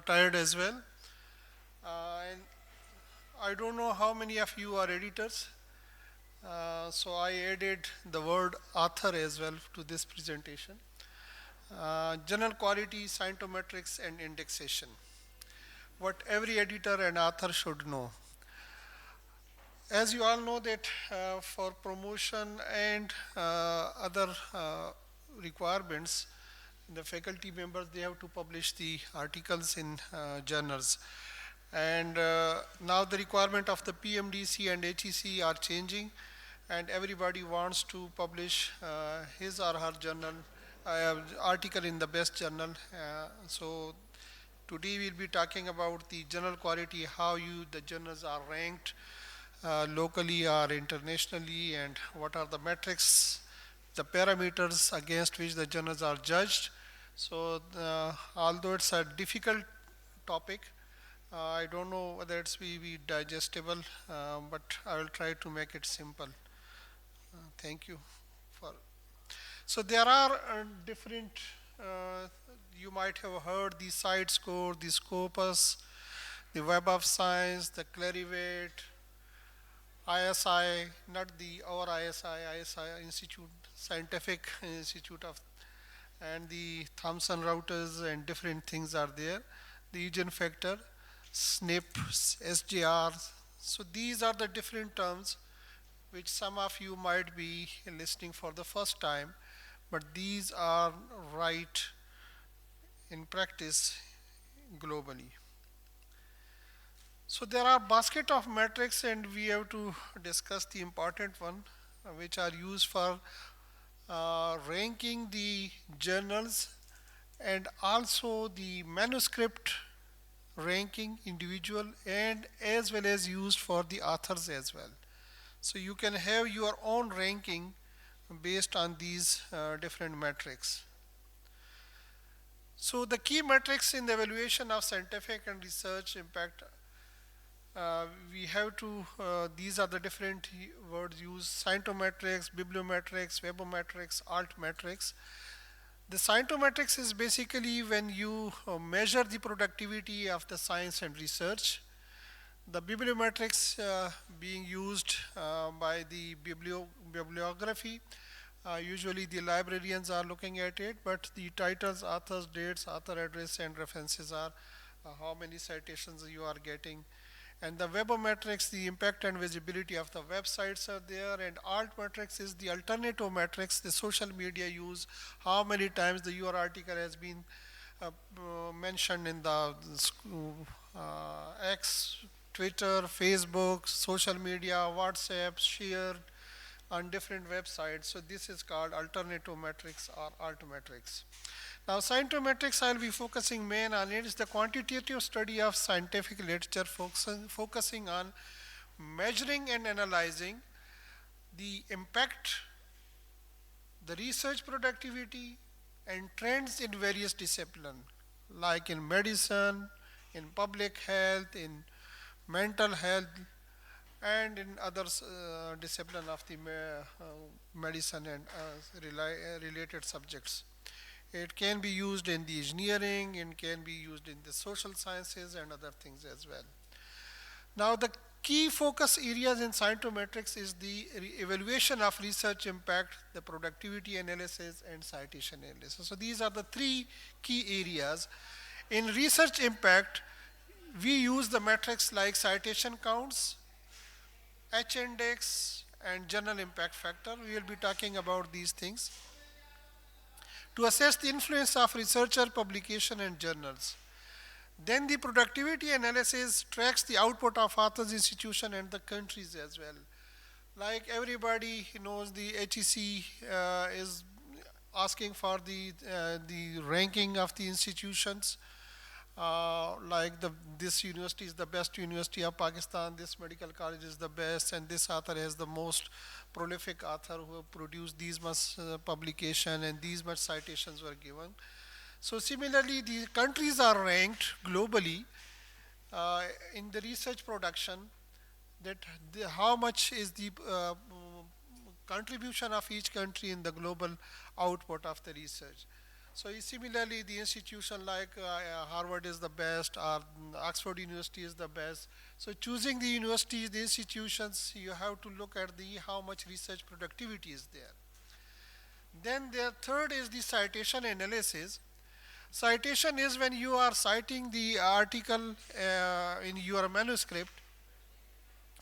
tired as well. And I don't know how many of you are editors. So I added the word author as well to this presentation. General quality, scientometrics, and indexation. What every editor and author should know. As you all know that for promotion and other requirements, the faculty members, they have to publish the articles in journals. And now the requirement of the PMDC and HEC are changing, and everybody wants to publish his or her journal article in the best journal. So today we'll be talking about the journal quality, how the journals are ranked locally or internationally, and what are the metrics, the parameters against which the journals are judged. So although it's a difficult topic, I don't know whether it's be digestible, but I will try to make it simple. Thank you for. So there are different. You might have heard the site score, the Scopus, the Web of Science, the Clarivate, ISI, not the our ISI Institute, Scientific Institute of, and the Thomson routers and different things are there. The Eugen factor, SNP, SGR. So these are the different terms which some of you might be listening for the first time, but these are right in practice globally. So there are basket of metrics, and we have to discuss the important one, which are used for ranking the journals and also the manuscript ranking individual, and as well as used for the authors as well. So you can have your own ranking based on these different metrics. So the key metrics in the evaluation of scientific and research impact, we have to, these are the different words used: scientometrics, bibliometrics, webometrics, altmetrics. The scientometrics is basically when you measure the productivity of the science and research. The bibliometrics being used by the bibliography. Usually the librarians are looking at it, but the titles, authors, dates, author address, and references are how many citations you are getting. And the webometrics, the impact and visibility of the websites are there. And altmetrics is the alternative metrics, the social media use, how many times your article has been mentioned in the X, Twitter, Facebook, social media, WhatsApp, shared on different websites. So this is called alternative metrics or altmetrics. Now scientometrics, I'll be focusing main on it. It's the quantitative study of scientific literature focusing on measuring and analyzing the impact, the research productivity, and trends in various disciplines, like in medicine, in public health, in mental health, and in other discipline of the medicine and related subjects. It can be used in the engineering, it can be used in the social sciences and other things as well. Now the key focus areas in scientometrics is the evaluation of research impact, the productivity analysis, and citation analysis. So these are the three key areas. In research impact, we use the metrics like citation counts, H-index, and journal impact factor. We will be talking about these things to assess the influence of researcher, publication, and journals. Then the productivity analysis tracks the output of authors, institution, and the countries as well. Like everybody knows, the HEC is asking for the ranking of the institutions. Like this university is the best university of Pakistan, this medical college is the best, and this author is the most prolific author who have produced these much publication and these much citations were given. So similarly, the countries are ranked globally in the research production, that how much is the contribution of each country in the global output of the research. So similarly, the institution like Harvard is the best, or Oxford University is the best. So choosing the universities, the institutions, you have to look at the how much research productivity is there. Then the third is the citation analysis. Citation is when you are citing the article in your manuscript.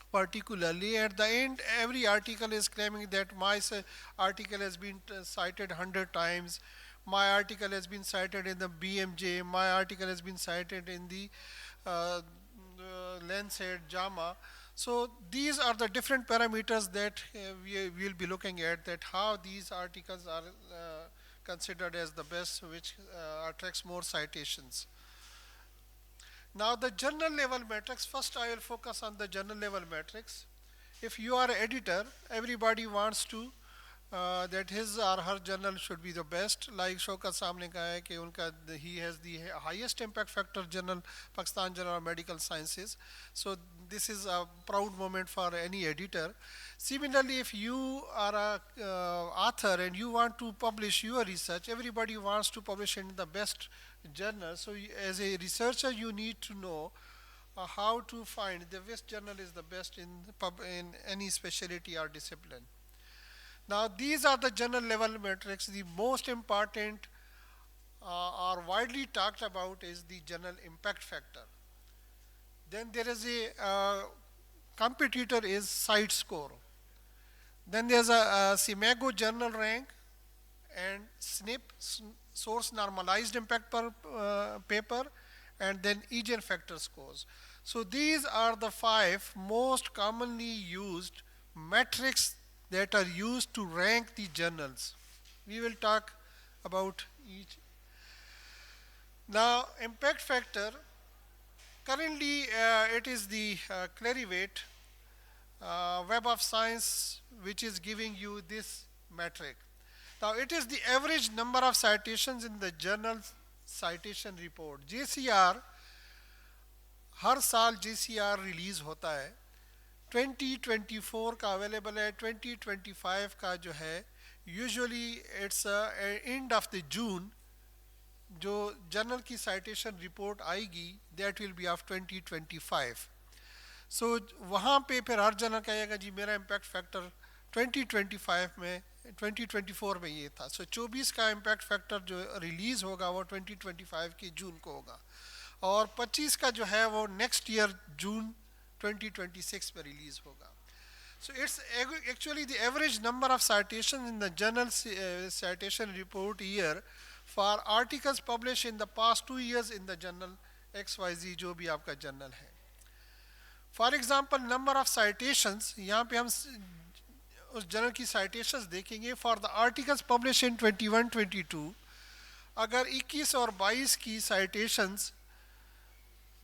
Particularly at the end, every article is claiming that my article has been cited 100 times, my article has been cited in the BMJ, my article has been cited in the uh, Lancet, JAMA. So these are the different parameters that we will be looking at, that how these articles are considered as the best, which attracts more citations. Now the journal level metrics, first I will focus on the journal level metrics. If you are an editor, everybody wants to that his or her journal should be the best. Like Shaukat साहब ने कहा है कि उनका he has the highest impact factor journal, Pakistan Journal of Medical Sciences. So this is a proud moment for any editor. Similarly, if you are a author and you want to publish your research, everybody wants to publish in the best journal. So as a researcher, you need to know how to find the which journal is the best in in any specialty or discipline. Now these are the journal level metrics. The most important or widely talked about is the journal impact factor. Then there is a competitor is site score. Then there's a SIMAGO journal rank and SNP, source normalized impact per paper, and then EGN factor scores. So these are the 5 most commonly used metrics that are used to rank the journals. We will talk about each. Now, impact factor, currently it is the Clarivate Web of Science which is giving you this metric. Now, it is the average number of citations in the journal citation report. JCR, हर साल JCR release होता है. 2024 का available है. 2025 का जो है usually it's end of the June जो journal की साइटेशन रिपोर्ट आएगी दैट विल बी ऑफ 2025. सो वहाँ पे फिर हर जर्नल कहेगा जी मेरा इम्पैक्ट फैक्टर 2025 में 2024 में ये था. सो 24 का इम्पैक्ट फैक्टर जो रिलीज़ होगा वो 2025 के जून को होगा, और 25 का जो है वो नेक्स्ट ईयर जून 2026 में रिलीज होगा. So it's actually the average number of citations in the journal citation report year for articles published in the past 2 years in the journal XYZ जो भी आपका जर्नल है. For example, number of citations, यहाँ पे हम उस journal की citations देखेंगे. For the articles published in 21-22, अगर 21 और 22 की citations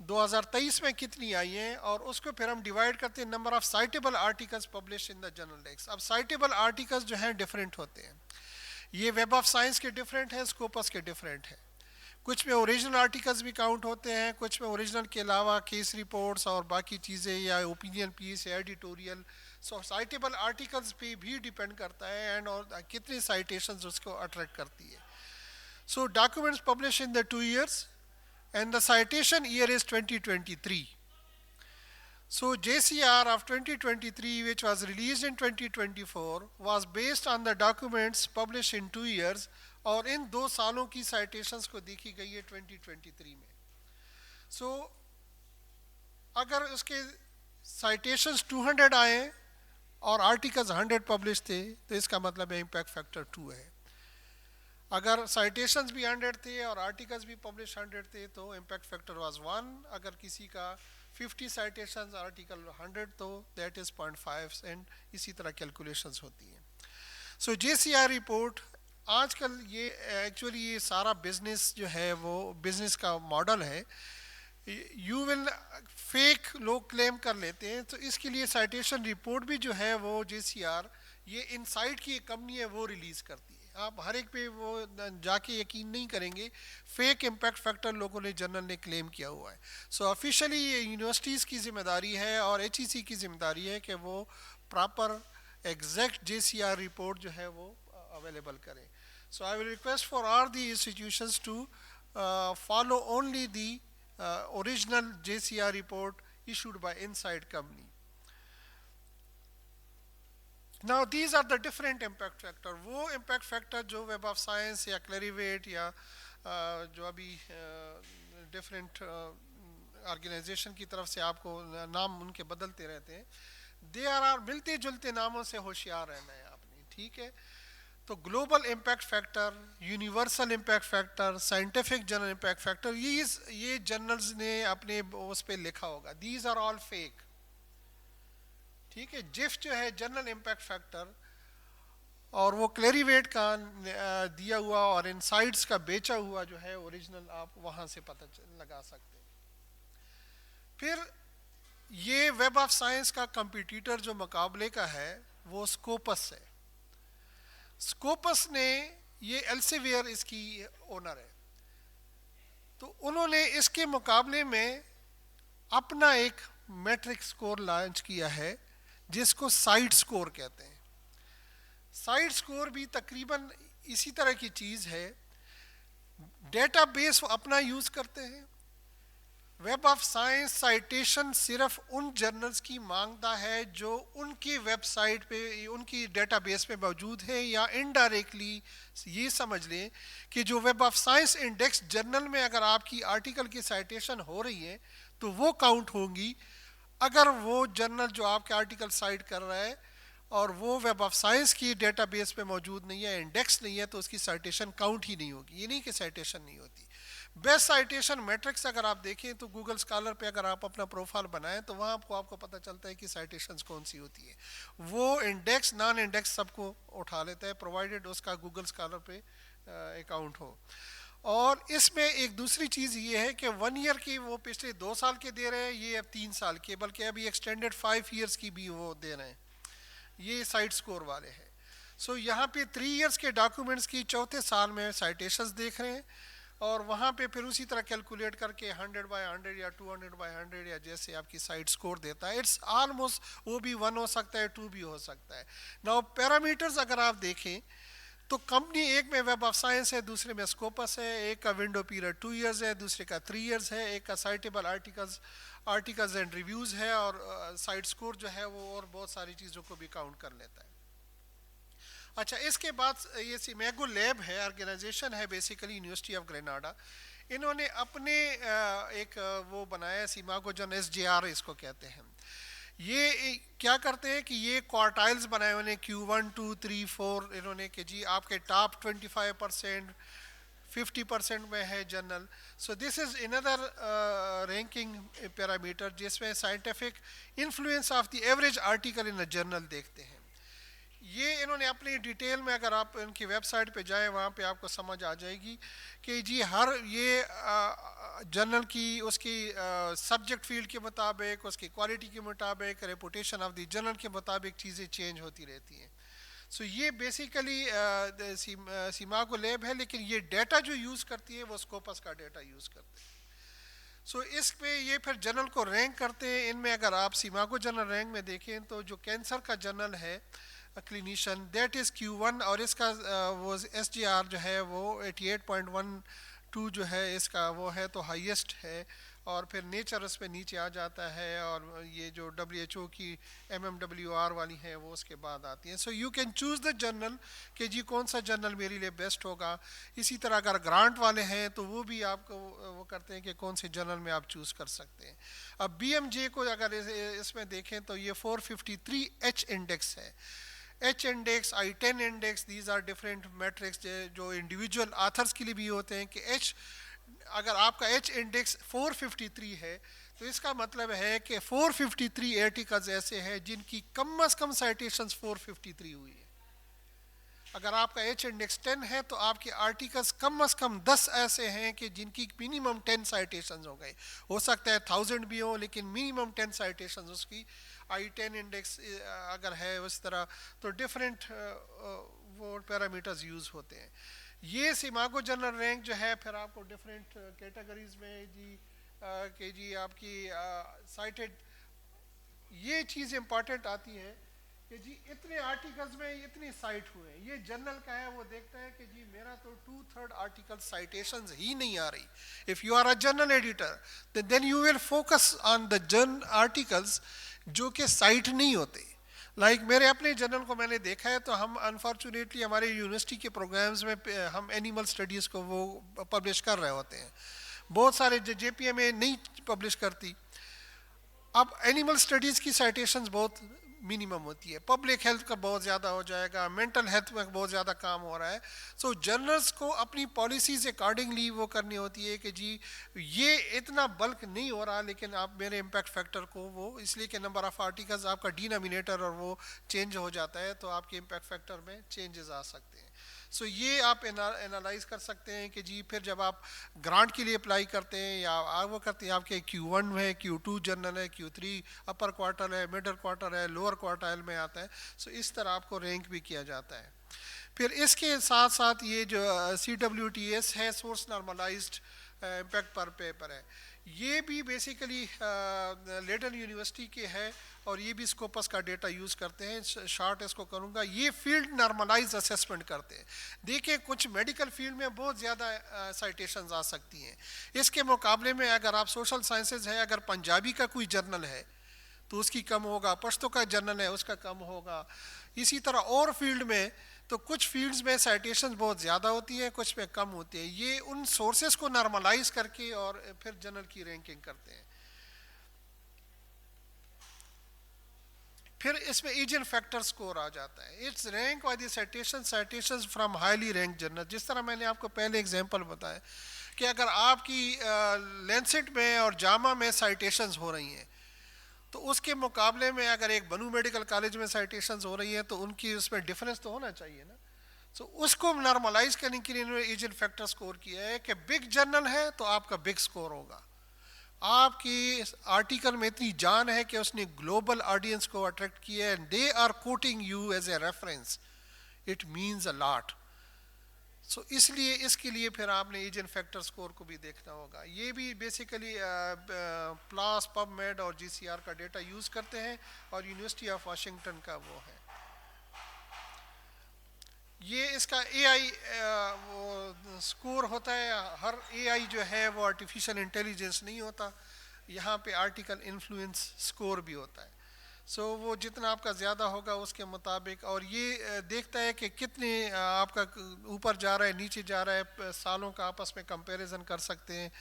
2023 में कितनी आई हैं और उसको फिर हम डिवाइड करते हैं number of citable articles publish in the journal dex. अब साइटेबल आर्टिकल्स जो हैं डिफरेंट होते हैं. ये वेब ऑफ साइंस के डिफरेंट हैं, स्कोपस के डिफरेंट हैं. कुछ में ओरिजिनल आर्टिकल्स भी काउंट होते हैं, कुछ में ओरिजिनल के अलावा केस रिपोर्ट्स और बाकी चीज़ें या ओपिनियन पीस या एडिटोरियल. सो साइटेबल आर्टिकल्स पे भी डिपेंड करता है एंड और कितनी साइटेशंस उसको अट्रैक्ट करती है. So documents publish in the 2 years and the citation year is 2023. So JCR of 2023, which was released in 2024, was based on the documents published in 2 years, और इन 2 सालों की citations को देखी गई है 2023 में. So अगर उसके citations 200 आए और articles 100 published थे तो इसका मतलब है impact factor 2 है. अगर साइटेशंस भी 100 थे और आर्टिकल्स भी पब्लिश 100 थे तो इम्पैक्ट फैक्टर वाज 1. अगर किसी का 50 साइटेशंस आर्टिकल 100 तो दैट इज़ 0.5 एंड इसी तरह कैलकुलेशंस होती हैं. सो JCR रिपोर्ट आजकल ये एक्चुअली ये सारा बिजनेस जो है वो बिजनेस का मॉडल है. यू विल फेक लोग क्लेम कर लेते हैं, तो इसके लिए साइटेशन रिपोर्ट भी जो है वो JCR ये इनसाइट की एक कंपनी है वो रिलीज़ करती है. आप हर एक पे वो जाके यकीन नहीं करेंगे. फेक इम्पैक्ट फैक्टर लोगों ने जर्नल ने क्लेम किया हुआ है. सो ऑफिशियली ये यूनिवर्सिटीज़ की जिम्मेदारी है और HEC की जिम्मेदारी है कि वो प्रॉपर एग्जैक्ट JCR रिपोर्ट जो है वो अवेलेबल करें. So I will request for all the institutions to follow only the original JCR report issued by Inside company. Now these are the different impact factor. वो impact factor जो Web of Science या Clarivate या जो अभी different organisation की तरफ से आपको नाम उनके बदलते रहते हैं, दे आर मिलते जुलते नामों से होशियार रहना है आपने, ठीक है। तो global impact factor, universal impact factor, scientific general impact factor, ये जर्नल्स ने अपने उस पर लिखा होगा, दीज आर ऑल फेक, ठीक है। जिफ जो है जनरल इम्पैक्ट फैक्टर, और वो क्लेरिवेट का दिया हुआ और इनसाइड्स का बेचा हुआ जो है ओरिजिनल, आप वहां से पता लगा सकते हैं। फिर ये वेब ऑफ साइंस का कंपटीटर जो मुकाबले का है वो स्कोपस है। स्कोपस ने, ये एल्सेवियर इसकी ओनर है, तो उन्होंने इसके मुकाबले में अपना एक मैट्रिक स्कोर लॉन्च किया है जिसको साइड स्कोर कहते हैं। साइड स्कोर भी तकरीबन इसी तरह की चीज़ है। डेटाबेस वो अपना यूज़ करते हैं। वेब ऑफ साइंस साइटेशन सिर्फ उन जर्नल्स की मांगता है जो उनकी वेबसाइट पे, उनकी डेटाबेस पे मौजूद है, या इनडायरेक्टली ये समझ लें कि जो web of science index journal में अगर आपकी आर्टिकल की साइटेशन हो रही है तो वो काउंट होंगी। अगर वो जर्नल जो आपके आर्टिकल साइट कर रहा है और वो वेब ऑफ साइंस की डेटाबेस पे मौजूद नहीं है, इंडेक्स नहीं है, तो उसकी साइटेशन काउंट ही नहीं होगी। ये नहीं कि साइटेशन नहीं होती। बेस्ट साइटेशन मैट्रिक्स अगर आप देखें तो गूगल स्कॉलर पे अगर आप अपना प्रोफाइल बनाएं तो वहाँ आपको पता चलता है कि साइटेशंस कौन सी होती है। वो इंडेक्स नॉन इंडेक्स सबको उठा लेता है, प्रोवाइडेड उसका गूगल स्कॉलर पे अकाउंट हो। और इसमें एक दूसरी चीज़ ये है कि 1 ईयर की वो पिछले 2 साल के दे रहे हैं, ये अब 3 साल के, बल्कि अभी एक्सटेंडेड 5 ईयर्स की भी वो दे रहे हैं, ये साइड स्कोर वाले हैं। सो यहाँ पे 3 ईयर्स के डॉक्यूमेंट्स की चौथे साल में साइटेशंस देख रहे हैं, और वहाँ पे फिर उसी तरह कैलकुलेट करके 100/100 या 200/100 या जैसे आपकी साइड स्कोर देता है। इट्स ऑलमोस्ट, वो भी 1 हो सकता है, 2 भी हो सकता है। नाउ पैरामीटर्स अगर आप देखें तो कंपनी एक में वेब ऑफ साइंस है, दूसरे में स्कोपस है, एक का विंडो पीरियड 2 इयर्स है, दूसरे का 3 इयर्स है, एक का साइटेबल आर्टिकल्स एंड रिव्यूज़ है, और साइड स्कोर जो है वो और बहुत सारी चीज़ों को भी काउंट कर लेता है। अच्छा, इसके बाद ये सिमागो लैब है, ऑर्गेनाइजेशन है बेसिकली यूनिवर्सिटी ऑफ ग्रेनाडा। इन्होंने अपने एक वो बनाया सिमागो जन SJR इसको कहते हैं। ये क्या करते हैं कि ये क्वार्टाइल्स बनाए उन्हें Q1 2 3 4, इन्होंने कि जी आपके टॉप 25%, 50% में है journal. So this is another ranking parameter जिसमें scientific influence of the average article in a journal देखते हैं। ये इन्होंने अपनी डिटेल में, अगर आप इनकी वेबसाइट पे जाएं वहाँ पे आपको समझ आ जाएगी कि जी हर ये जर्नल की उसकी सब्जेक्ट फील्ड के मुताबिक, उसकी क्वालिटी के मुताबिक, रेपुटेशन ऑफ द जर्नल के मुताबिक चीज़ें चेंज होती रहती हैं। सो ये बेसिकली सिमागो लैब है, लेकिन ये डेटा जो यूज़ करती है वो स्कोपस का डेटा यूज़ करते हैं। सो इस पे ये फिर जर्नल को रैंक करते हैं। इनमें अगर आप सिमागो जर्नल रैंक में देखें तो जो कैंसर का जर्नल है क्लिनिशियन, दैट इज़ Q1, और इसका वो SJR जो है वो 88.12 जो है इसका वो है, तो हाईएस्ट है। और फिर नेचर उस पर नीचे आ जाता है, और ये जो WHO की MMWR वाली है वो उसके बाद आती है। So you can choose the journal कि जी कौन सा जर्नल मेरे लिए बेस्ट होगा। इसी तरह अगर ग्रांट वाले हैं तो वो भी आपको वो करते हैं कि कौन से जर्नल में आप चूज़ कर सकते हैं। अब BMJ को अगर इसमें देखें तो ये 453H इंडेक्स है। H index, I10 index, these are different metrics जो इंडिविजुअल ऑथर्स के लिए भी होते हैं कि H, अगर आपका H इंडेक्स 453 है तो इसका मतलब है कि 453 आर्टिकल्स ऐसे हैं जिनकी कम से कम साइटेशंस 453 हुई है। अगर आपका H इंडेक्स 10 है तो आपके आर्टिकल्स कम से कम 10 ऐसे हैं कि जिनकी मिनिमम 10 साइटेशंस हो गए। हो सकता है 1000 भी हो, लेकिन मिनिमम 10 साइटेशंस उसकी I10 इंडेक्स अगर है उस तरह, तो डिफरेंट वो पैरामीटर्स यूज़ होते हैं। ये सिमागो जनरल रैंक जो है फिर आपको डिफरेंट कैटेगरीज में जी कि जी आपकी साइटेड, ये चीज़ इम्पॉर्टेंट आती है कि जी इतने आर्टिकल्स में इतनी साइट हुए, ये जर्नल का है, वो देखता है कि जी मेरा तो 2/3 आर्टिकल साइटेशंस ही नहीं आ रही. If you are a journal editor then you will focus on the journal articles जो कि साइट नहीं होते. मेरे अपने जर्नल को मैंने देखा है, तो हम अनफॉर्चुनेटली हमारे यूनिवर्सिटी के प्रोग्राम्स में हम एनिमल स्टडीज़ को वो पब्लिश कर रहे होते हैं. बहुत सारे JPMA नहीं पब्लिश करती. अब एनिमल स्टडीज़ की साइटेशंस बहुत मिनिमम होती है, पब्लिक हेल्थ का बहुत ज़्यादा हो जाएगा, मेंटल हेल्थ में बहुत ज़्यादा काम हो रहा है. सो जर्नल्स को अपनी पॉलिसीज़ अकॉर्डिंगली वो करनी होती है कि जी ये इतना बल्क नहीं हो रहा, लेकिन आप मेरे इम्पैक्ट फैक्टर को वो, इसलिए कि नंबर ऑफ़ आर्टिकल्स आपका डिनोमिनेटर और वो चेंज हो जाता है, तो आपके इम्पैक्ट फैक्टर में चेंजेस आ सकते हैं. सो ये आप एनालाइज कर सकते हैं कि जी फिर जब आप ग्रांट के लिए अप्लाई करते हैं या वो करते हैं, आपके Q1 है, Q2 जर्नल है, Q3 अपर क्वार्टर है, मिडल क्वार्टर है, लोअर क्वार्टाइल में आता है. सो इस तरह आपको रैंक भी किया जाता है. फिर इसके साथ साथ ये जो CWTS है, सोर्स नॉर्मलाइज्ड इम्पैक्ट पर पेपर है, ये भी बेसिकली लेडन यूनिवर्सिटी के है और ये भी स्कोपस का डेटा यूज़ करते हैं. शॉर्ट इसको करूँगा, ये फील्ड नॉर्मलाइज असेसमेंट करते हैं. देखिए कुछ मेडिकल फील्ड में बहुत ज़्यादा साइटेशंस आ सकती हैं, इसके मुकाबले में अगर आप सोशल साइंसेज है, अगर पंजाबी का कोई जर्नल है तो उसकी कम होगा, पश्तो का जर्नल है उसका कम होगा. इसी तरह और फील्ड में, तो कुछ फील्ड्स में साइटेशंस बहुत ज़्यादा होती है, कुछ में कम होती है. ये उन सोर्सेज को नॉर्मलाइज करके और फिर जर्नल की रैंकिंग करते हैं. फिर इसमें एजेंट फैक्टर स्कोर आ जाता है. It's rank by the citations from highly rank journal. जिस तरह मैंने आपको पहले एग्जांपल बताया कि अगर आपकी लैंसेट में और जामा में साइटेशंस हो रही हैं, तो उसके मुकाबले में अगर एक बनू मेडिकल कॉलेज में साइटेशंस हो रही हैं, तो उनकी उसमें डिफरेंस तो होना चाहिए ना. सो उसको नॉर्मलाइज करने के लिए इन्होंने एजेंट फैक्टर स्कोर किया है कि बिग जर्नल है तो आपका बिग स्कोर होगा, आपकी आर्टिकल में इतनी जान है कि उसने ग्लोबल ऑडियंस को अट्रैक्ट किया है, they are quoting you as a reference, it means a lot. So इसलिए इसके लिए फिर आपने एजेंट फैक्टर स्कोर को भी देखना होगा. ये भी बेसिकली प्लास, पबमेड और GCR का डेटा यूज़ करते हैं और यूनिवर्सिटी ऑफ वाशिंगटन का वो है. ये इसका AI वो स्कोर होता है. हर AI जो है वो आर्टिफिशियल इंटेलिजेंस नहीं होता, यहाँ पे आर्टिकल इन्फ्लुएंस स्कोर भी होता है. सो वो जितना आपका ज़्यादा होगा उसके मुताबिक, और ये देखता है कि कितने आपका ऊपर जा रहा है, नीचे जा रहा है, सालों का आपस में कंपैरिजन कर सकते हैं.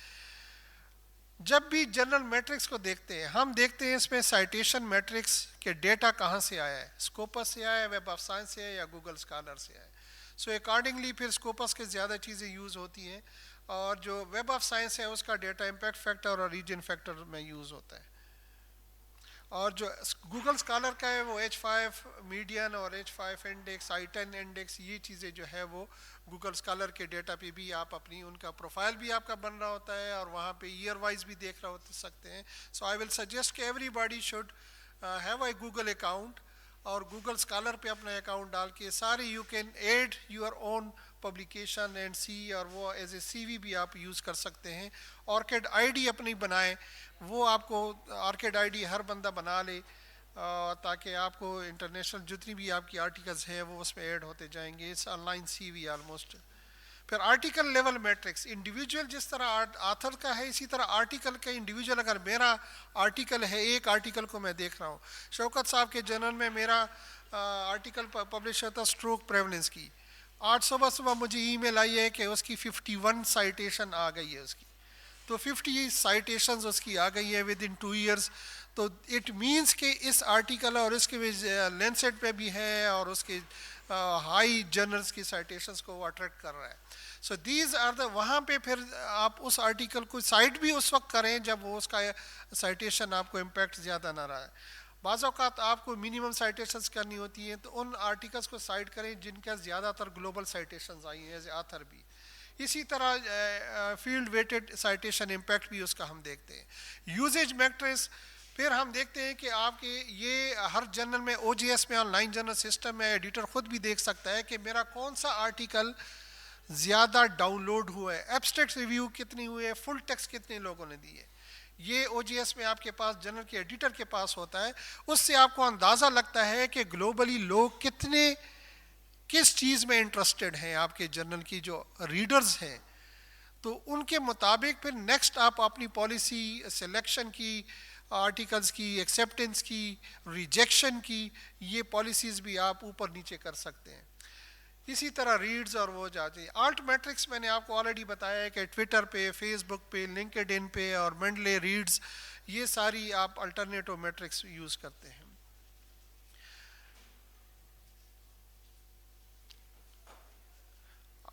जब भी जनरल मैट्रिक्स को देखते हैं, हम देखते हैं इसमें साइटेशन मैट्रिक्स के डेटा कहाँ से आया है, स्कोपस से आया है, वेब ऑफ साइंस से है या गूगल स्कॉलर से आया है. सो अकॉर्डिंगली फिर स्कोपस के ज़्यादा चीज़ें यूज़ होती हैं, और जो वेब ऑफ साइंस है उसका डेटा इम्पैक्ट फैक्टर और रीजन फैक्टर में यूज़ होता है. और जो गूगल स्कॉलर का है वो H5 मीडियन और H5 इंडेक्स, I10 इंडेक्स, ये चीज़ें जो है वो गूगल स्कॉलर के डेटा पे भी आप अपनी उनका प्रोफाइल भी आपका बन रहा होता है और वहाँ पे ईयर वाइज भी देख रहे होते सकते हैं. सो आई विल सजेस्ट कि everybody should have a Google account, और गूगल स्कॉलर पे अपना अकाउंट डाल के सारे you can add your own publication and see, और वो एज ए CV भी आप यूज़ कर सकते हैं. ऑर्किड ID अपनी बनाएं, वो आपको ऑर्किड ID हर बंदा बना ले, ताकि आपको इंटरनेशनल जितनी भी आपकी आर्टिकल्स हैं वो उसमें ऐड होते जाएंगे. It's online CV almost. फिर आर्टिकल लेवल मैट्रिक्स, इंडिविजुअल जिस तरह आथर का है इसी तरह आर्टिकल का इंडिविजुअल. अगर मेरा आर्टिकल है, एक आर्टिकल को मैं देख रहा हूँ, शौकत साहब के जर्नल में मेरा आर्टिकल पब्लिश होता स्ट्रोक प्रेवलेंस की, आज सुबह सुबह मुझे ईमेल आई है कि उसकी 51 साइटेशन आ गई है उसकी. तो 50 साइटेशंस उसकी आ गई है विद इन 2 ईयर्स. तो इट मींस कि इस आर्टिकल और इसके लेंसेट पे भी है और उसके हाई जर्नल्स की साइटेशंस को वो अट्रैक्ट कर रहा है. सो दीज आर द, वहाँ पे फिर आप उस आर्टिकल को साइट भी उस वक्त करें जब वो उसका साइटेशन आपको इम्पैक्ट ज़्यादा ना रहा है. बाज़ औक़ात आपको मिनिमम साइटेशंस करनी होती हैं, तो उन आर्टिकल्स को साइट करें जिनका ज़्यादातर ग्लोबल साइटेशंस आई हैं एज आथर भी. इसी तरह फील्ड वेटेड साइटेशन इम्पैक्ट भी उसका हम देखते हैं. यूजेज मैट्रिक्स, फिर हम देखते हैं कि आपके ये हर जर्नल में OJS में ऑनलाइन जर्नल सिस्टम में एडिटर खुद भी देख सकता है कि मेरा कौन सा आर्टिकल ज़्यादा डाउनलोड हुआ है, एब्स्ट्रैक्ट रिव्यू कितनी हुई है, फुल टेक्स्ट कितने लोगों ने दी है। ये ओजीएस में आपके पास जर्नल के एडिटर के पास होता है, उससे आपको अंदाज़ा लगता है कि ग्लोबली लोग कितने किस चीज़ में इंटरेस्टेड हैं, आपके जर्नल की जो रीडर्स हैं। तो उनके मुताबिक फिर नेक्स्ट आप अपनी पॉलिसी सिलेक्शन की, आर्टिकल्स की एक्सेप्टेंस की, रिजेक्शन की, ये पॉलिसीज़ भी आप ऊपर नीचे कर सकते हैं। इसी तरह रीड्स और वो जाते हैं। आल्ट मैट्रिक्स मैंने आपको ऑलरेडी बताया है कि ट्विटर पे, फेसबुक पे, लिंक्डइन पे और मेंडले रीड्स, ये सारी आप अल्टरनेटिव मैट्रिक्स यूज़ करते हैं।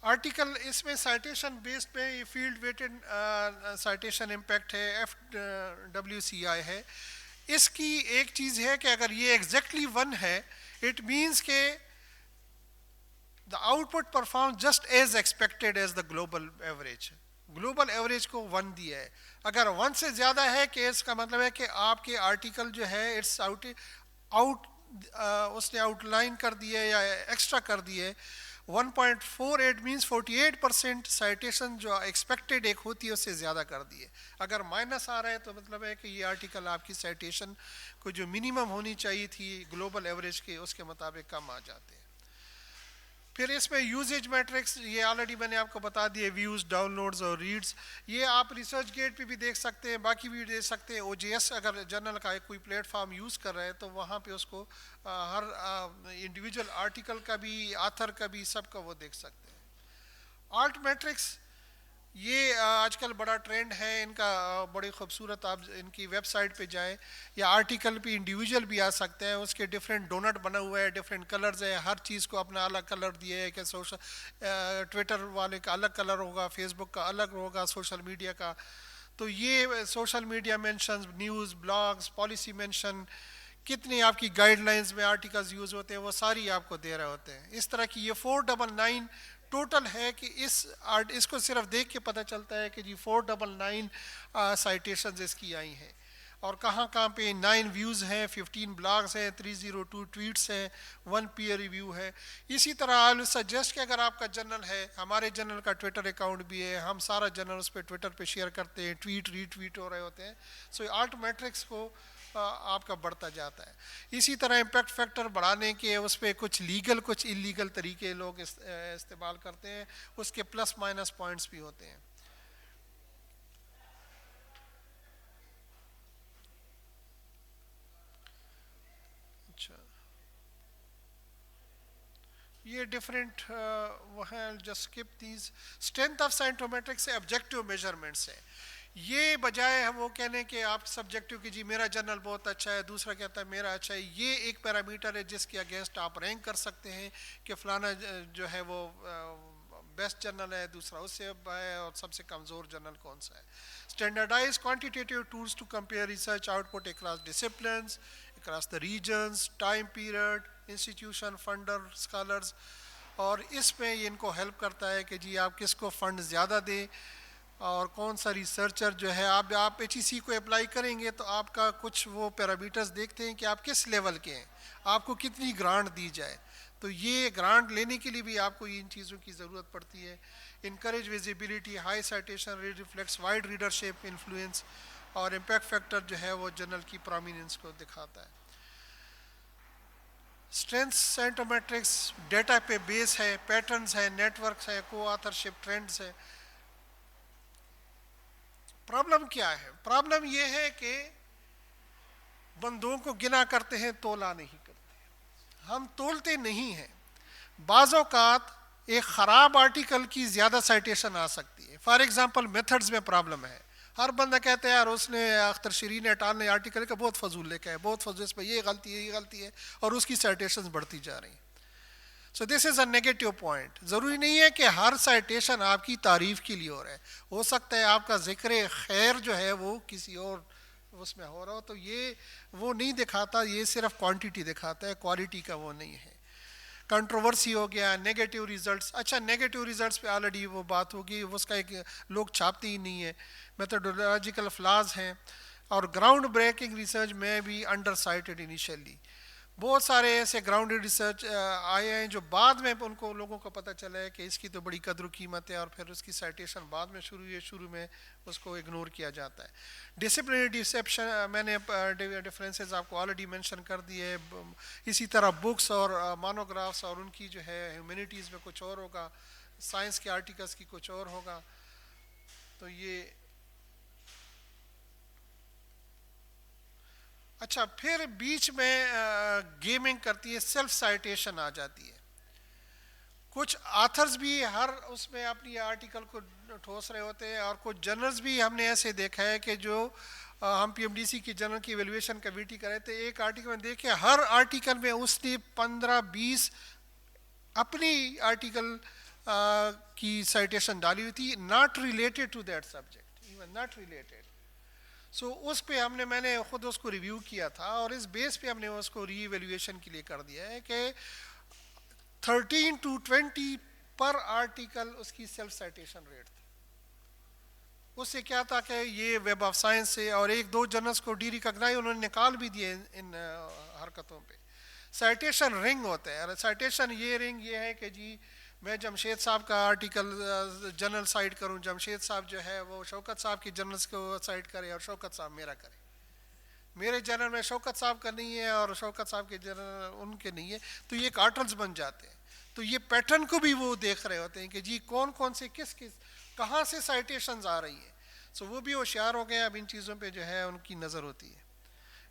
आर्टिकल इसमें साइटेशन बेस्ड पे फील्ड वेटेड साइटेशन इम्पैक्ट है, FWCI है। इसकी एक चीज़ है कि अगर ये एग्जैक्टली 1 है, इट मीन्स के the output perform just as expected as the global average. Global average को 1 दिया है। अगर 1 से ज़्यादा है कि इसका मतलब है कि आपके आर्टिकल जो है इट्स आउट उसने आउटलाइन कर दिए या एक्स्ट्रा कर दिए। 1.48 मीन्स 48% साइटेशन जो एक्सपेक्टेड एक होती है उससे ज़्यादा कर दिए। अगर माइनस आ रहा है तो मतलब है कि ये आर्टिकल आपकी साइटेशन को जो मिनिमम होनी चाहिए थी ग्लोबल एवरेज के, उसके मुताबिक कम आ जाते हैं। फिर इसमें यूजेज मैट्रिक्स, ये ऑलरेडी मैंने आपको बता दिए, व्यूज़, डाउनलोड्स और रीड्स। ये आप रिसर्च गेट पे भी देख सकते हैं, बाकी भी देख सकते हैं। ओजीएस अगर जर्नल का कोई प्लेटफॉर्म यूज़ कर रहे हैं तो वहाँ पे उसको हर इंडिविजुअल आर्टिकल का भी, आथर का भी, सबका वो देख सकते हैं। आल्ट मैट्रिक्स ये आजकल बड़ा ट्रेंड है इनका, बड़ी खूबसूरत। आप इनकी वेबसाइट पे जाएं या आर्टिकल पे इंडिविजुअल भी आ सकते हैं, उसके डिफरेंट डोनट बना हुआ है, डिफरेंट कलर्स है, हर चीज़ को अपना अलग कलर दिए है कि सोशल ट्विटर वाले का अलग कलर होगा, फेसबुक का अलग होगा, सोशल मीडिया का। तो ये social media mentions, news, blogs, policy mention, कितनी आपकी गाइडलाइंस में आर्टिकल्स यूज़ होते हैं, वो सारी आपको दे रहे होते हैं। इस तरह की ये 499 टोटल है कि इसको सिर्फ देख के पता चलता है कि जी 499 साइटेशंस इसकी आई हैं। और कहाँ कहाँ पे 9 व्यूज़ हैं, 15 ब्लॉग्स हैं, 302 ट्वीट्स हैं, 1 पीयर रिव्यू है। इसी तरह आई सजेस्ट कि अगर आपका जर्नल है, हमारे जर्नल का ट्विटर अकाउंट भी है, हम सारा जर्नल उस पर ट्विटर पे शेयर करते हैं, ट्वीट रीट्वीट हो रहे होते हैं। सो आल्ट मैट्रिक्स को आपका बढ़ता जाता है। इसी तरह इम्पैक्ट फैक्टर बढ़ाने के उस पर कुछ लीगल कुछ इलीगल तरीके लोग इस्तेमाल करते हैं, उसके प्लस माइनस पॉइंट्स भी होते हैं। अच्छा, ये डिफरेंट वो हैं, just skip these. Strength of scientometrics से ऑब्जेक्टिव मेजरमेंट्स है। ये बजाय हम वो कहने कि आप सब्जेक्टिव की जी मेरा जर्नल बहुत अच्छा है, दूसरा कहता है मेरा अच्छा है, ये एक पैरामीटर है जिसके अगेंस्ट आप रैंक कर सकते हैं कि फलाना जो है वो बेस्ट जर्नल है, दूसरा उससे है, और सबसे कमज़ोर जर्नल कौन सा है। Standardize quantitative tools to compare research output across disciplines, across the regions, time period, institution, funder, scholars. और इसमें ये इनको हेल्प करता है कि जी आप किसको फ़ंड ज़्यादा दें और कौन सा रिसर्चर जो है। आप HEC को अप्लाई करेंगे तो आपका कुछ वो पैरामीटर्स देखते हैं कि आप किस लेवल के हैं, आपको कितनी ग्रांट दी जाए। तो ये ग्रांट लेने के लिए भी आपको इन चीज़ों की ज़रूरत पड़ती है। Encourage visibility, high citation rate reflects wide readership influence, और इम्पैक्ट फैक्टर जो है वो जर्नल की प्रोमिनेंस को दिखाता है। स्ट्रेंथ साइंटोमेट्रिक्स डेटा पे बेस है, पैटर्न्स है, नेटवर्क्स है, को ऑथरशिप ट्रेंड्स है। प्रॉब्लम क्या है? प्रॉब्लम ये है कि बंदों को गिना करते हैं, तोला नहीं करते। हम तोलते नहीं हैं। बाज़ औक़ात एक ख़राब आर्टिकल की ज़्यादा साइटेशन आ सकती है। फॉर एग्ज़ाम्पल मेथड्स में प्रॉब्लम है। हर बंदा कहता है यार उसने अख्तर शरीन एटाल ने आर्टिकल का बहुत फजूल लिखा है, बहुत फजूल, इस पर ये गलती है, ये गलती है, और उसकी साइटेशन बढ़ती जा रही हैं। So this is a negative point. ज़रूरी नहीं है कि हर साइटेशन आपकी तारीफ़ के लिए हो रहा है, हो सकता है आपका ज़िक्र खैर जो है वो किसी और उसमें हो रहा हो। तो ये वो नहीं दिखाता, ये सिर्फ क्वांटिटी दिखाता है, क्वालिटी का वो नहीं है। कंट्रोवर्सी हो गया, नेगेटिव रिजल्ट्स। अच्छा, नेगेटिव रिजल्ट्स पे ऑलरेडी वो बात होगी, उसका एक लोग छापते ही नहीं है। मेथोडोलॉजिकल फ्लॉज हैं और ग्राउंड ब्रेकिंग रिसर्च में भी अंडर साइटेड इनिशियली। बहुत सारे ऐसे ग्राउंडेड रिसर्च आए हैं जो बाद में उनको लोगों को पता चला है कि इसकी तो बड़ी कद्र कीमत है, और फिर उसकी साइटेशन बाद में शुरू हुई, शुरू में उसको इग्नोर किया जाता है। डिसिप्लिनरी डिसेप्शन मैंने डिफरेंसेस आपको ऑलरेडी मेंशन कर दिए। इसी तरह बुक्स और मोनोग्राफ्स और उनकी जो है ह्यूमैनिटीज़ में कुछ और होगा, साइंस के आर्टिकल्स की कुछ और होगा। तो ये अच्छा, फिर बीच में गेमिंग करती है, सेल्फ साइटेशन आ जाती है। कुछ आथर्स भी हर उसमें अपनी आर्टिकल को ठोस रहे होते हैं, और कुछ जर्नल्स भी हमने ऐसे देखा है कि जो हम पीएमडीसी की जर्नल की एवेल्युएशन कमेटी कर रहे थे, एक आर्टिकल में देखे हर आर्टिकल में उसने 15-20 अपनी आर्टिकल की साइटेशन डाली हुई थी, not related to that subject, even not related. So उस पे मैंने खुद उसको रिव्यू किया था, और इस बेस पे हमने उसको री एवेल्युएशन के लिए कर दिया है कि 13 to 20 पर आर्टिकल उसकी सेल्फ साइटेशन रेट थी। उससे क्या था कि ये वेब ऑफ साइंस से और एक दो जर्नल्स को डी रिकॉग्नाइज उन्होंने निकाल भी दिए इन हरकतों पे। साइटेशन रिंग होता है, साइटेशन ये रिंग ये है कि जी मैं जमशेद साहब का आर्टिकल जर्नल साइट करूं, जमशेद साहब जो है वो शौकत साहब की जर्नल्स को साइट करे, और शौकत साहब मेरा करे। मेरे जर्नल में शौकत साहब का नहीं है और शौकत साहब के जर्नल उनके नहीं है, तो ये कार्टल्स बन जाते हैं। तो ये पैटर्न को भी वो देख रहे होते हैं कि जी कौन कौन से किस किस कहाँ से साइटेशंस आ रही हैं। सो वो भी होशियार हो गए, अब इन चीज़ों पे जो है उनकी नज़र होती है।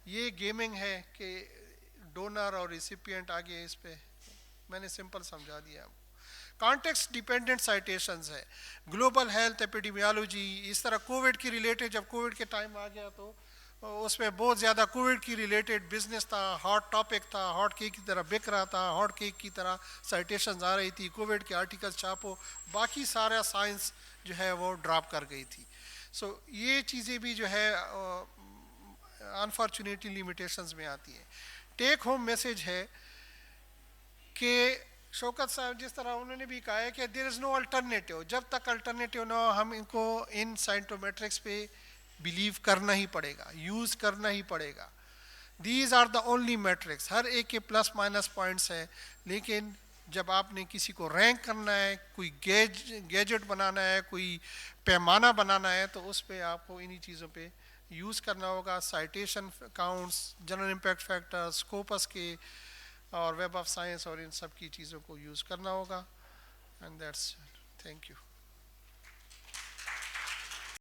ये गेमिंग है कि डोनर और रिसिपिएंट आगे, इस पे मैंने सिंपल समझा दिया। कॉन्टेक्स्ट डिपेंडेंट साइटेशंस है, ग्लोबल हेल्थ, एपिडेमियोलॉजी, इस तरह कोविड की रिलेटेड, जब कोविड के टाइम आ गया तो उसमें बहुत ज़्यादा कोविड की रिलेटेड बिजनेस था, हॉट टॉपिक था, हॉट केक की तरह बिक रहा था, हॉट केक की तरह साइटेशंस आ रही थी, कोविड के आर्टिकल्स छापो, बाकी सारा साइंस जो है वो ड्रॉप कर गई थी। सो ये चीज़ें भी जो है अनफॉर्चुनेटली लिमिटेशंस में आती है। टेक होम मैसेज है कि शौकत साहब जिस तरह उन्होंने भी कहा है कि देयर इज़ नो अल्टरनेटिव, जब तक अल्टरनेटिव ना हो हम इनको इन साइंटोमेट्रिक्स पे बिलीव करना ही पड़ेगा, यूज़ करना ही पड़ेगा। These are the only metrics, हर एक के प्लस माइनस पॉइंट्स हैं, लेकिन जब आपने किसी को रैंक करना है, कोई गैजेट बनाना है, कोई पैमाना बनाना है, तो उस पर आपको इन्हीं चीज़ों पे यूज़ करना होगा। Citation counts, general impact factor, Scopus के और वेब ऑफ साइंस और इन सब की चीज़ों को यूज़ करना होगा। And that's, thank you.